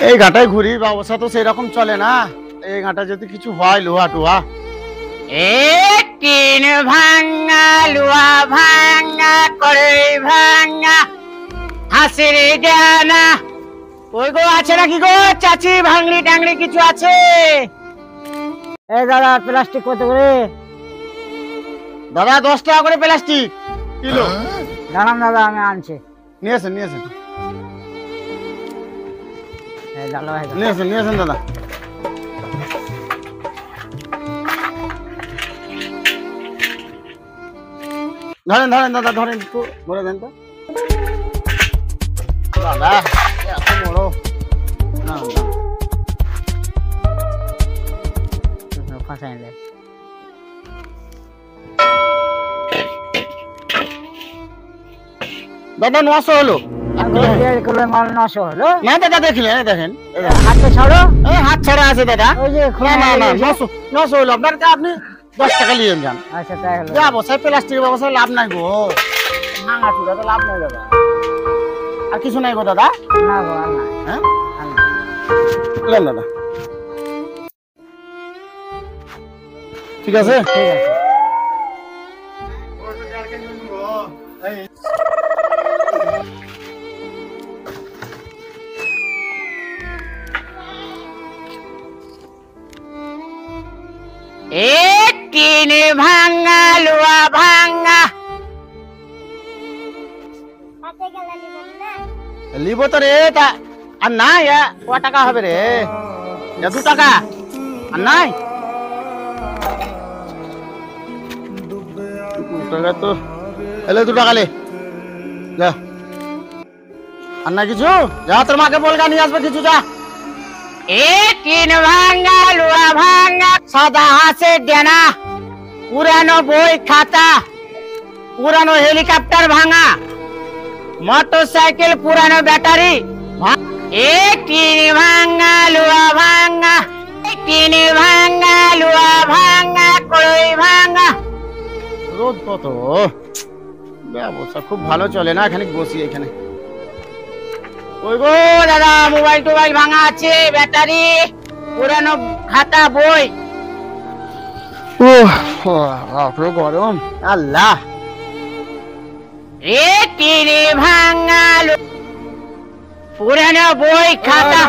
এই ঘাটায় ঘুরি, ব্যবসা তো সেরকম চলে না। এই ঘাটা যদি কিছু হয়, লোহা টোহা। টিন ভাঙা, লোহা ভাঙা, কড়াই ভাঙা, হাসির ডানা। ওই গো আছে নাকি গো চাচি, ভাঙড়ি টাংড়ি কিছু আছে? এই দাদা প্লাস্টিক কত করে? দাদা 10 টাকা করে প্লাস্টিক কিলো। দাঁড়ান দাদা আমি আনছি। নিয়েছেন এই দাদা ভাই নিয়েছেন দাদা। ধরেন দাদা, ধরেন একটু ভরে দেন তো দাদা, এত বড় না। ফাঁসাই দেয়। দাদা 900 হলো। মাল 900 হলো না দাদা, দেখলেন দেখেন, হাতে ছাড়ো। এই হাত ছাড়া আছে দাদা। ওই যে না 900 হলো আপনার। আপনি 10 টাকা নিয়ে যান। আচ্ছা তাই হলো। ব্যবসায় প্লাস্টিকের ব্যবসায় লাভ নাই গো, ভাঙা চুরা তো লাভ নাই দাদা। আর কিছু নাই গো দাদা? না গো আর না। হ্যাঁ আর না। নেন দাদা, ঠিক আছে। ঠিক আছে। টিন ভাঙা, লোহা ভাঙা। লিবো তো রে, তা আর নাই। ক টাকা হবে রে? 2 টাকা আর নাই। 2 টাকা তো এলে 2 টাকা লে যা। আর না কিছু? যা তোর মাকে বলগা নিয়ে আসবে কিছু, যা। টিন ভাঙা, লোহা ভাঙা, সাদা হাঁসের ডানা, পুরানো বই খাতা, পুরানো হেলিকপ্টার ভাঙা, মোটরসাইকেল পুরানো ব্যাটারি। টিন ভাঙা, লোহা ভাঙা, টিন ভাঙা, লোহা ভাঙা, কড়াই ভাঙা। রোদ কত, ব্যবসা খুব ভালো চলে না। এখানে বসি, এখানে। ওই গো দাদা, মোবাইল টোবাইল ভাঙা আছে, ব্যাটারি, পুরানো খাতা বই। গরম আল্লাহ। টিন ভাঙা, পুরানো বই খাতা।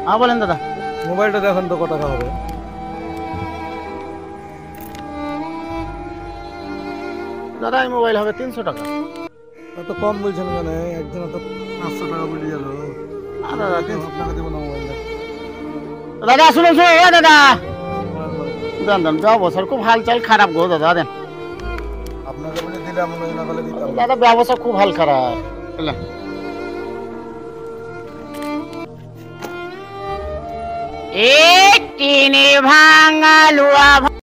হ্যাঁ বলেন দাদা। মোবাইলটা দেখেন তো কত টাকা হবে? দাদা এই মোবাইল হবে 300 টাকা। এত কম বলছেন কেন? একদিন তো 500 টাকা বলে গেল। দাদা আপনাকে দেবো না মোবাইলটা। দাদা শুনুন, দাদা দেন ব্যবসার খুব হালচাল খারাপ গো দাদা, দেন। আপনাকে বলে দিলাম, না বলে দিতাম। দাদা ব্যবসা খুব হাল খারাপ। টিন ভাঙা, লোহা